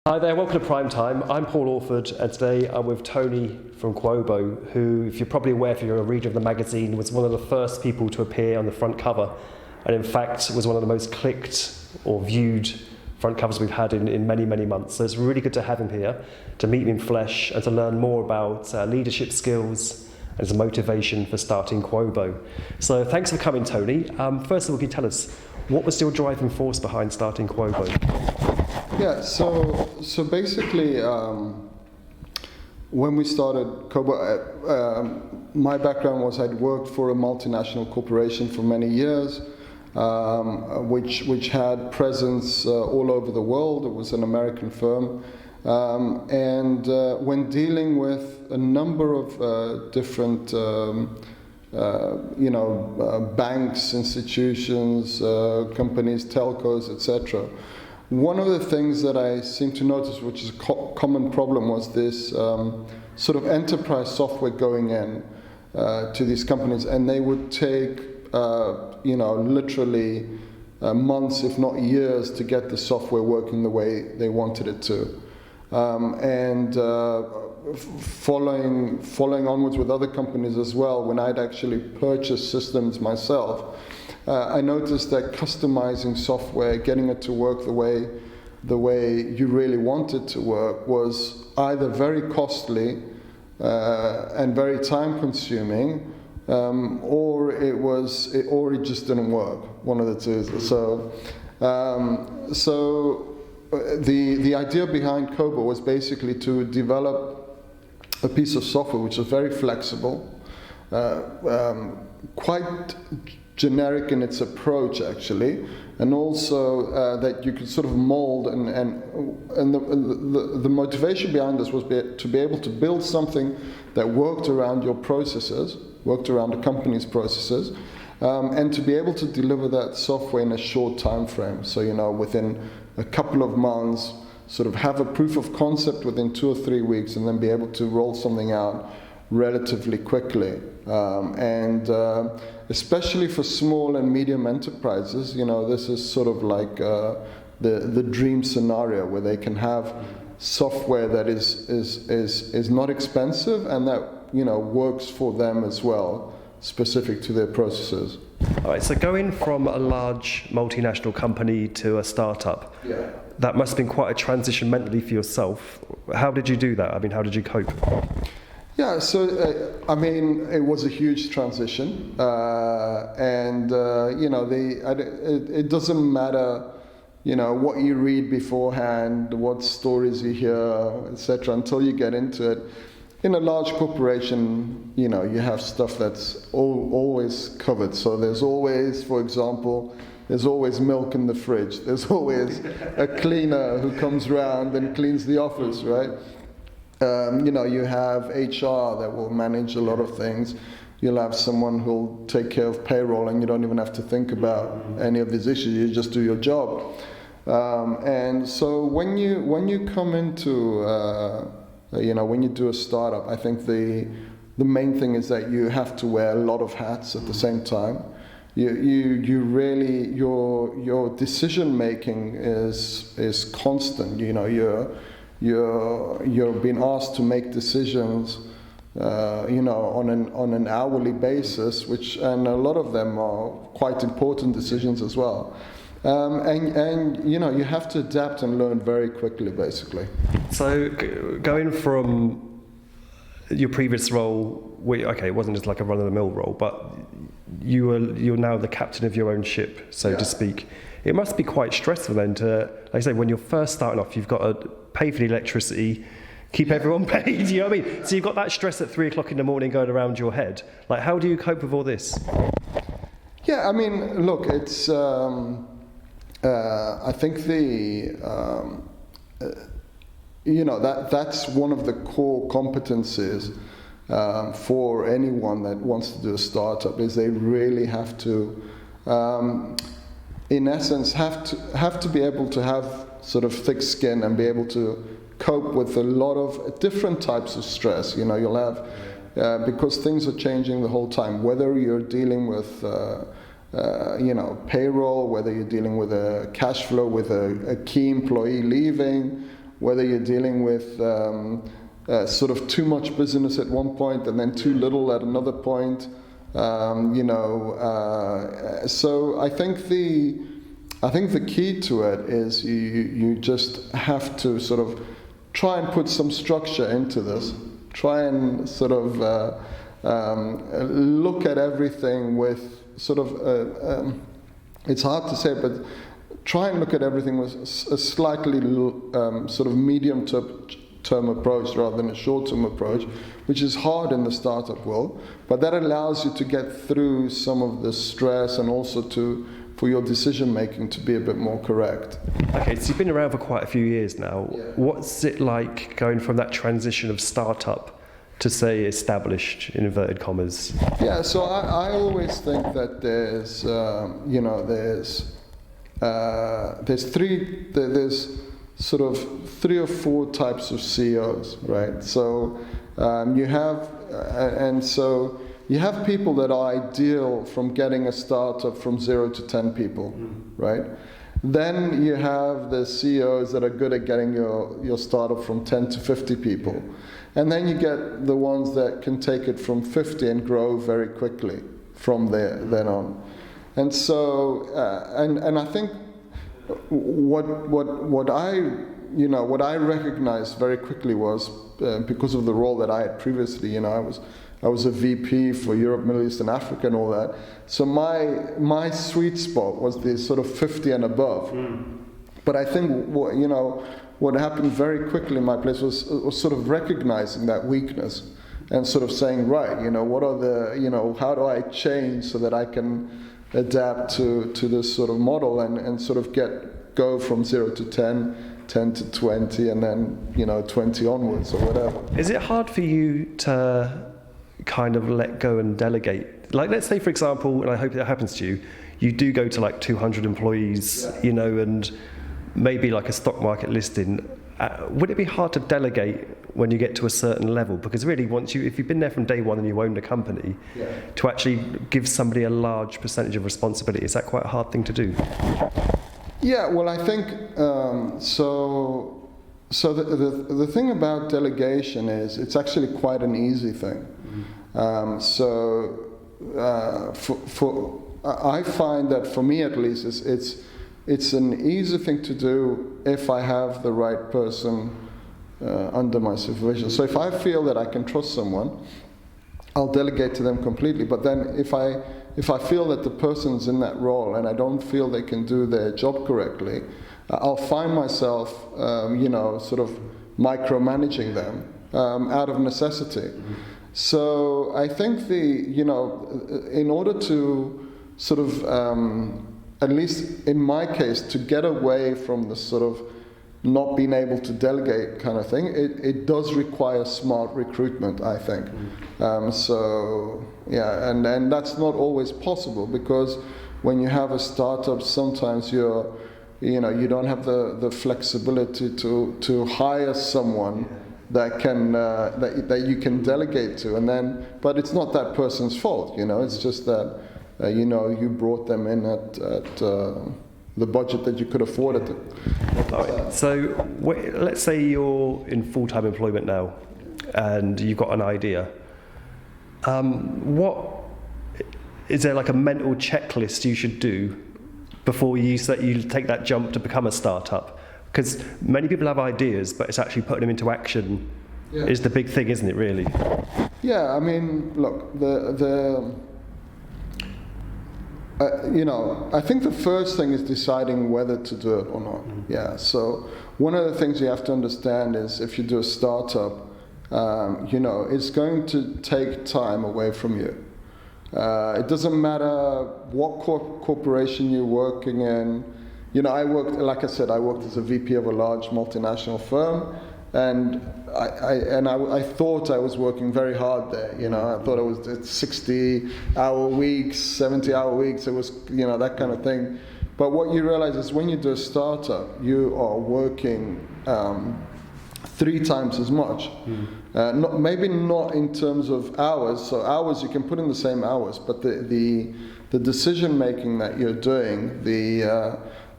Hi there, welcome to Prime Time. I'm Paul Orford, and today I'm with Tony from Qobo, who, if you're probably aware if you're a reader of the magazine, was one of the first people to appear on the front cover, and in fact was one of the most clicked or viewed front covers we've had in many, many months. So it's really good to have him here, to meet him in flesh, and to learn more about leadership skills and his motivation for starting Qobo. So thanks for coming, Tony. First of all, can you tell us, what was your driving force behind starting Qobo? Yeah, so basically, when we started Qobo, my background was I'd worked for a multinational corporation for many years, which had presence all over the world. It was an American firm, and when dealing with a number of different banks, institutions, companies, telcos, etc. One of the things that I seem to notice, which is a common problem, was this sort of enterprise software going in to these companies, and they would take, literally months, if not years, to get the software working the way they wanted it to. Following onwards with other companies as well, when I'd actually purchased systems myself, I noticed that customizing software, getting it to work the way you really want it to work, was either very costly and very time consuming, or it just didn't work. One of the two. So the idea behind Qobo was basically to develop a piece of software which is very flexible, quite generic in its approach actually, and also that you could sort of mold, and the motivation behind this was to be able to build something that worked around your processes, worked around the company's processes, and to be able to deliver that software in a short time frame. So within a couple of months, sort of have a proof of concept within 2 or 3 weeks, and then be able to roll something out relatively quickly. Especially for small and medium enterprises, this is sort of like the dream scenario where they can have software that is not expensive and that works for them as well, specific to their processes. All right, so going from a large multinational company to a startup, yeah, that must have been quite a transition mentally for yourself. How did you do that? I mean, how did you cope? Yeah, so it was a huge transition, it doesn't matter, what you read beforehand, what stories you hear, etc. Until you get into it. In a large corporation, you have stuff that's always covered. So there's always, for example, there's always milk in the fridge. There's always a cleaner who comes around and cleans the office, right? You have HR that will manage a lot of things. You'll have someone who'll take care of payroll, and you don't even have to think about any of these issues. You just do your job. And so when you come into, when you do a startup, I think the main thing is that you have to wear a lot of hats at the same time. You really, your decision making is constant. You're being asked to make decisions, on an hourly basis, and a lot of them are quite important decisions as well. You have to adapt and learn very quickly, basically. So going from your previous role, it wasn't just like a run-of-the-mill role, but you're now the captain of your own ship, so to speak. It must be quite stressful then to, like I say, when you're first starting off, you've got to pay for the electricity, keep everyone paid, you know what I mean? So you've got that stress at 3 o'clock in the morning going around your head. Like, how do you cope with all this? Yeah, look, it's, I think that's one of the core competencies for anyone that wants to do a startup, is they really have to, in essence, have to be able to have sort of thick skin and be able to cope with a lot of different types of stress. You'll have, because things are changing the whole time, whether you're dealing with payroll, whether you're dealing with a cash flow with a key employee leaving, whether you're dealing with sort of too much business at one point and then too little at another point. So I think the key to it is you just have to sort of try and put some structure into this. Try and sort of look at everything with sort of, it's hard to say, but try and look at everything with a slightly sort of medium-term approach rather than a short-term approach, which is hard in the startup world, but that allows you to get through some of the stress and also for your decision-making to be a bit more correct. Okay, so you've been around for quite a few years now. Yeah. What's it like going from that transition of startup to, say, established, in inverted commas? Yeah, so I always think that there's sort of 3 or 4 types of CEOs, right? So you have people that are ideal from getting a startup from 0 to 10 people, right? Then you have the CEOs that are good at getting your startup from 10 to 50 people. And then you get the ones that can take it from 50 and grow very quickly from then on. And so, and I think what I recognized very quickly was because of the role that I had previously. I was a VP for Europe, Middle East, and Africa, and all that. So my sweet spot was the sort of 50 and above. But I think what happened very quickly in my place was sort of recognizing that weakness and sort of saying, right, what are the, how do I change so that I can adapt to this sort of model and sort of go from 0 to 10 to 20, and then 20 onwards or whatever. Is it hard for you to kind of let go and delegate? Like, let's say, for example, and I hope that happens to you, you do go to like 200 employees, and maybe like a stock market listing. Would it be hard to delegate when you get to a certain level? Because really, if you've been there from day one and you own the company, to actually give somebody a large percentage of responsibility, is that quite a hard thing to do? Yeah, well, I think so. The thing about delegation is it's actually quite an easy thing. I find that for me at least, it's an easy thing to do if I have the right person under my supervision. So if I feel that I can trust someone, I'll delegate to them completely. But then if I feel that the person's in that role and I don't feel they can do their job correctly, I'll find myself, sort of micromanaging them out of necessity. So I think in order to sort of, at least in my case, to get away from the sort of not being able to delegate kind of thing, it does require smart recruitment, I think. And that's not always possible, because when you have a startup, sometimes you don't have the flexibility to hire someone that can that you can delegate to, but it's not that person's fault, it's just that you brought them in at the budget that you could afford at it. Right. So let's say you're in full-time employment now and you've got an idea. What is there, like a mental checklist you should do before you take that jump to become a startup? Because many people have ideas, but it's actually putting them into action is the big thing, isn't it, really? Yeah, I mean, look, I think the first thing is deciding whether to do it or not. Yeah, so one of the things you have to understand is if you do a startup, it's going to take time away from you. It doesn't matter what corporation you're working in. I worked as a VP of a large multinational firm, and I thought I was working very hard there. I thought it was 60-hour weeks, 70-hour weeks. It was that kind of thing. But what you realize is when you do a startup, you are working 3 times as much. Maybe not in terms of hours. So hours you can put in the same hours, but the decision making that you're doing,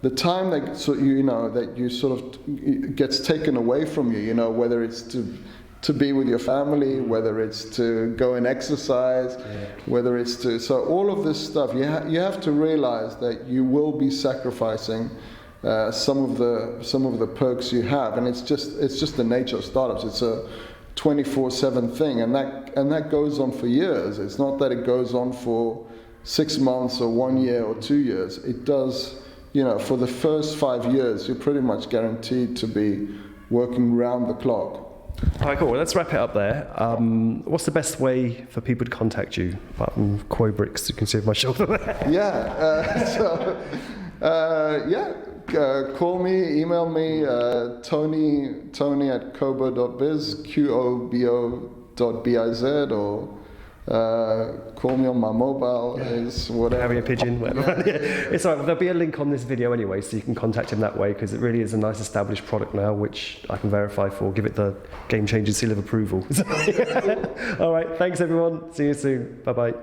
the time that that you sort of gets taken away from you, whether it's to be with your family, whether it's to go and exercise, whether it's to, so all of this stuff, you have to realize that you will be sacrificing some of the perks you have, and it's just the nature of startups. It's a 24/7 thing, and that goes on for years. It's not that it goes on for 6 months or 1 year or 2 years. It does, for the first 5 years, you're pretty much guaranteed to be working round the clock. All right, cool. Well, let's wrap it up there. What's the best way for people to contact you? Apart from Qobricks, you can see over my shoulder there. Call me, email me, Tony at Qobo.biz, QOBO.biz, or call me on my mobile, is whatever. Carrier pigeon, whatever. It's all right. Well, there'll be a link on this video anyway, so you can contact him that way, because it really is a nice established product now, which I can verify for. Give it the game-changing seal of approval. All right, thanks everyone. See you soon. Bye-bye.